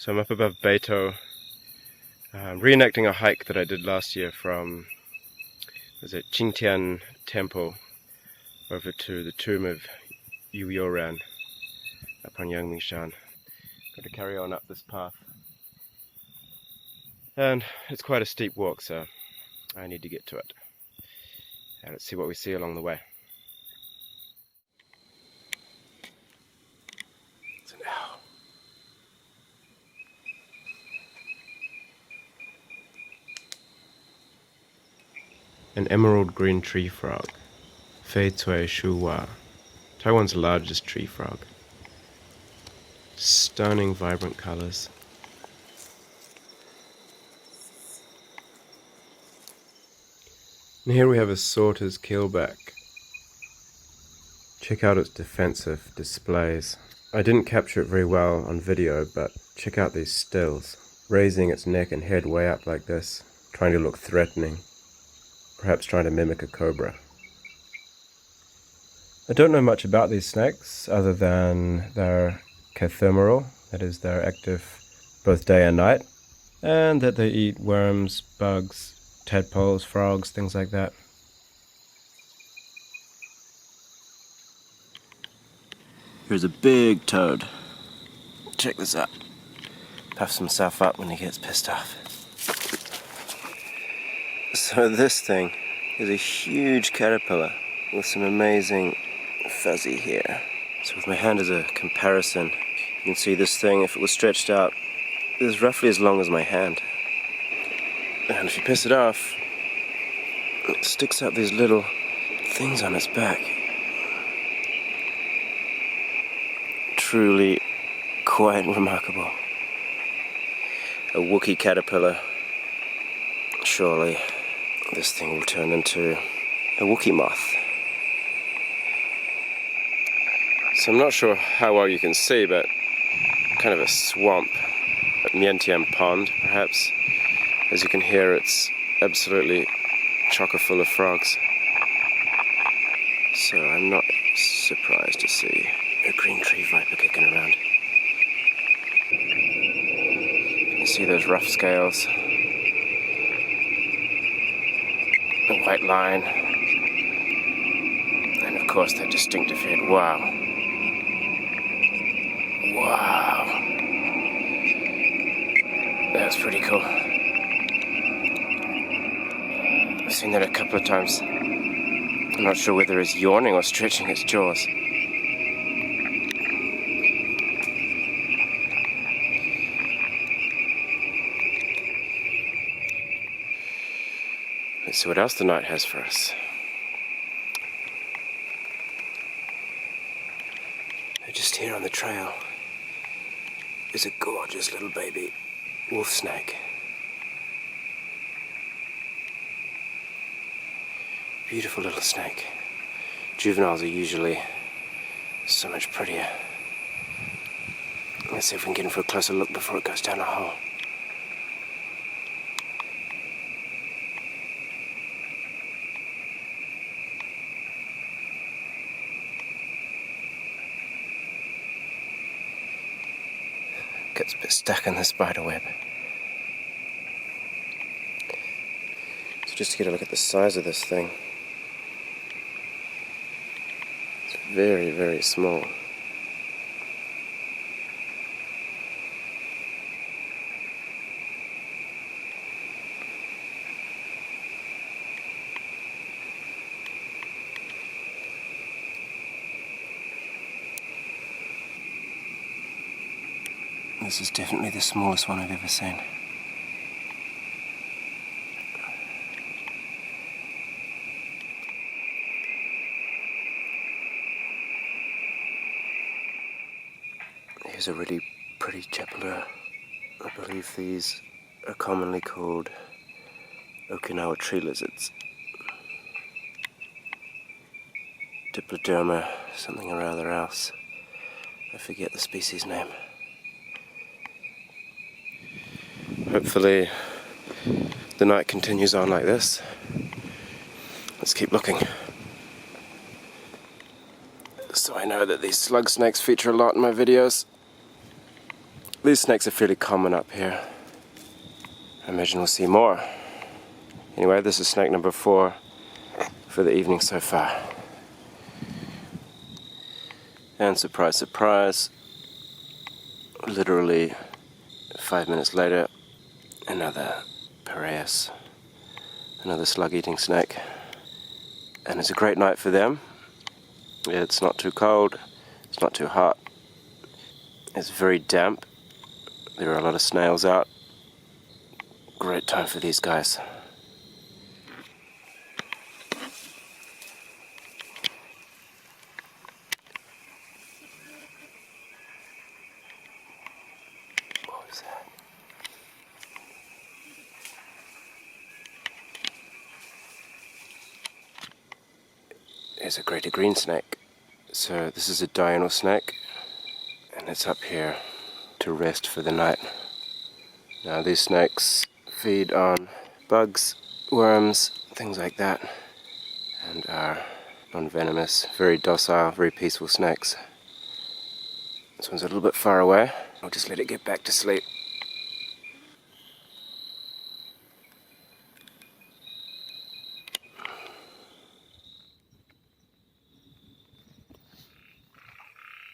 So I'm up above Beito, reenacting a hike that I did last year from, Qingtian Temple over to the Tomb of Yu Youren up on Yangmingshan. Got to carry on up this path. And it's quite a steep walk, so I need to get to it. And let's see what we see along the way. It's an owl. An emerald green tree frog, Fei Cui Shu Hua, Taiwan's largest tree frog. Stunning, vibrant colors. And here we have a sorter's keelback. Check out its defensive displays. I didn't capture it very well on video, but check out these stills. Raising its neck and head way up like this, trying to look threatening. Perhaps trying to mimic a cobra. I don't know much about these snakes other than they're cathermeral, that is they're active both day and night, and that they eat worms, bugs, tadpoles, frogs, things like that. Here's a big toad. Check this out. Puffs himself up when he gets pissed off. So this thing is a huge caterpillar with some amazing fuzzy hair. So with my hand as a comparison, you can see this thing, if it was stretched out, is roughly as long as my hand. And if you piss it off, it sticks out these little things on its back. Truly quite remarkable. A Wookiee caterpillar. Surely this thing will turn into a Wookiee moth. So I'm not sure how well you can see, but kind of a swamp, a Mientian pond perhaps. As you can hear, it's absolutely chock-a-full of frogs. So I'm not surprised to see a green tree viper kicking around. You see those rough scales, the white line, and of course that distinctive head. Wow. Wow. That's pretty cool. I've seen that a couple of times. I'm not sure whether it's yawning or stretching its jaws. Let's see what else the night has for us. Just here on the trail is a gorgeous little baby wolf snake. Beautiful little snake. Juveniles are usually so much prettier. Let's see if we can get in for a closer look before it goes down a hole. Gets a bit stuck in the spider web. So just to get a look at the size of this thing. It's very, very small. This is definitely the smallest one I've ever seen. Here's a really pretty chapelure. I believe these are commonly called Okinawa tree lizards. Diploderma, something or other else. I forget the species name. Hopefully the night continues on like this. Let's keep looking. So I know that these slug snakes feature a lot in my videos. These snakes are fairly common up here. I imagine we'll see more. Anyway, this is snake number 4 for the evening so far. And surprise, surprise, literally 5 minutes later, another Piraeus, another slug-eating snake. And it's a great night for them. It's not too cold, it's not too hot, it's very damp. There are a lot of snails out. Great time for these guys. What was that? There's a greater green snake. So this is a diurnal snake, and it's up here to rest for the night. Now these snakes feed on bugs, worms, things like that, and are non-venomous, very docile, very peaceful snakes. This one's a little bit far away. I'll just let it get back to sleep.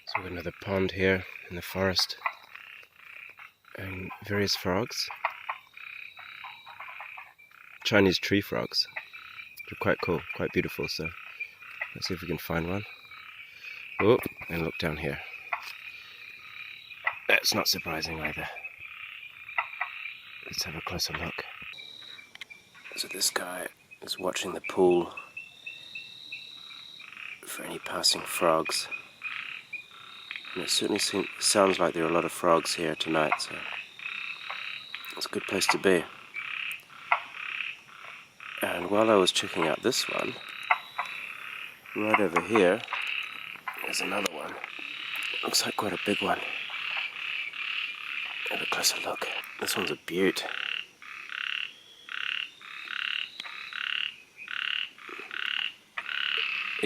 So we've got another pond here in the forest, and various frogs. Chinese tree frogs. They're quite cool, quite beautiful, so let's see if we can find one. Oh, and look down here. That's not surprising either. Let's have a closer look. So this guy is watching the pool for any passing frogs. And it certainly sounds like there are a lot of frogs here tonight, so it's a good place to be. And while I was checking out this one, right over here, there's another one. Looks like quite a big one. Have a closer look. This one's a beaut.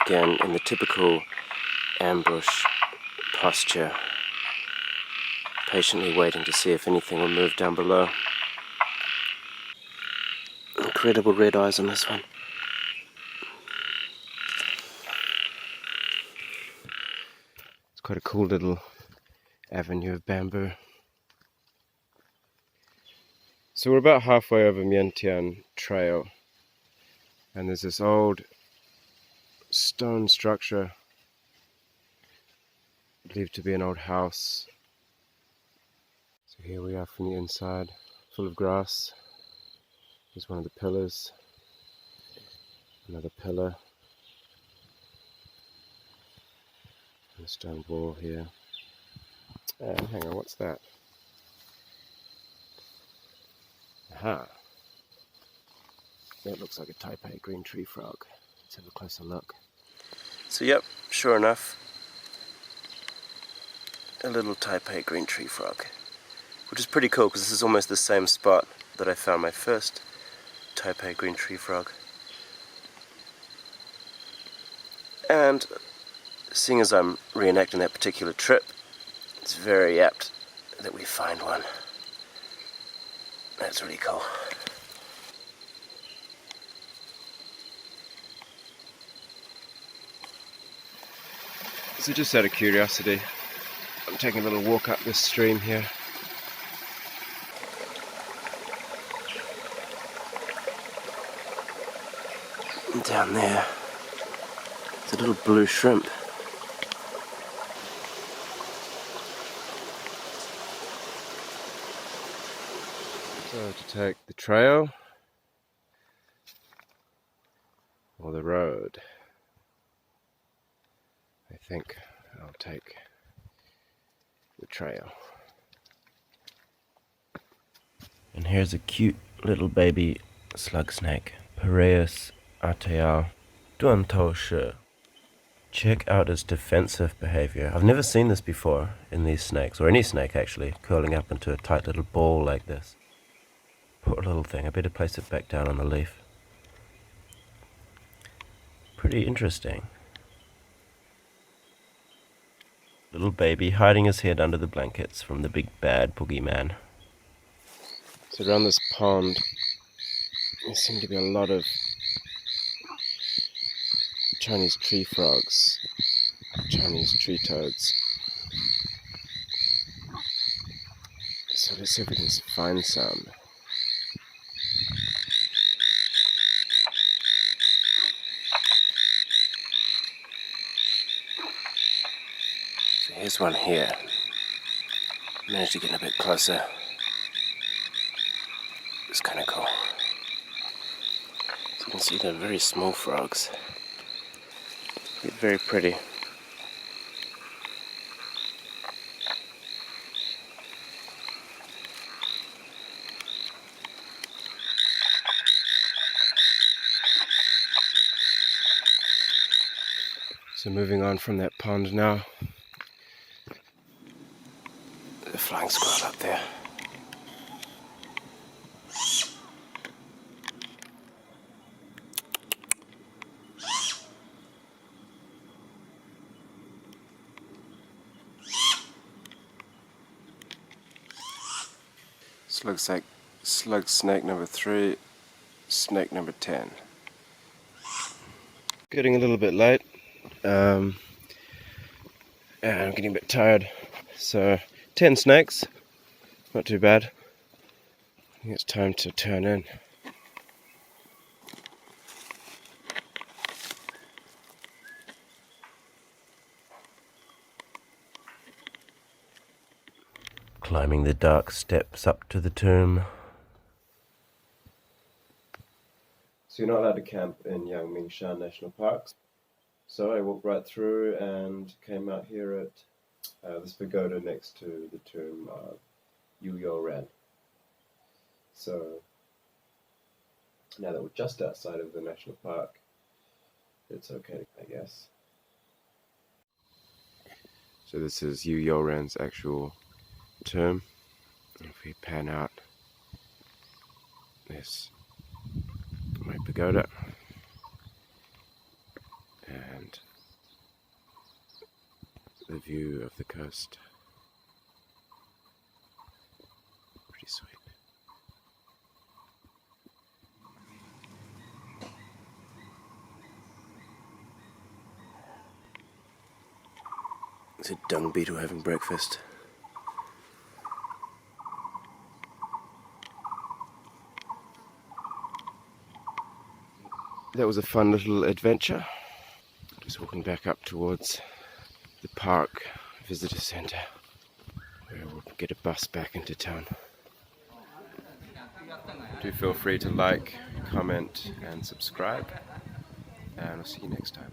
Again, in the typical ambush posture, patiently waiting to see if anything will move down below. Incredible red eyes on this one. It's quite a cool little avenue of bamboo. So we're about halfway over Qingtian Trail, and there's this old stone structure, believed to be an old house. So here we are from the inside, full of grass. Here's one of the pillars, another pillar, and a stone wall here. And hang on, what's that? Aha! That looks like a Taipei green tree frog. Let's have a closer look. So yep, sure enough, a little Taipei green tree frog, which is pretty cool because this is almost the same spot that I found my first Taipei green tree frog. And seeing as I'm reenacting that particular trip, it's very apt that we find one. That's really cool. So just out of curiosity, I'm taking a little walk up this stream here. And down there, there's a little blue shrimp. So to take the trail or the road, I think I'll take the trail. And here's a cute little baby slug snake, Piraeus arteal duantoushi. Check out its defensive behavior. I've never seen this before in these snakes, or any snake actually, curling up into a tight little ball like this. Poor little thing, I better place it back down on the leaf. Pretty interesting. Little baby hiding his head under the blankets from the big bad boogeyman. So around this pond, there seem to be a lot of Chinese tree frogs, Chinese tree toads. So let's see if we can find some. So here's one here. Managed to get a bit closer. It's kind of cool. So you can see they're very small frogs. They're very pretty. So moving on from that pond now. The flying squirrel up there. This looks like slug snake number 3, snake number 10. Getting a little bit late. And I'm getting a bit tired. So 10 snakes, not too bad. I think it's time to turn in. Climbing the dark steps up to the tomb. So you're not allowed to camp in Yangmingshan National Park. So I walked right through and came out here at this pagoda next to the tomb of Yu Youren. So now that we're just outside of the national park, it's okay, I guess. So this is Yu Youren's actual tomb. If we pan out this my pagoda and the view of the coast, pretty sweet. It's a dung beetle having breakfast. That was a fun little adventure. Just walking back up towards the park visitor centre, where we'll get a bus back into town. Do feel free to like, comment and subscribe, and I'll see you next time.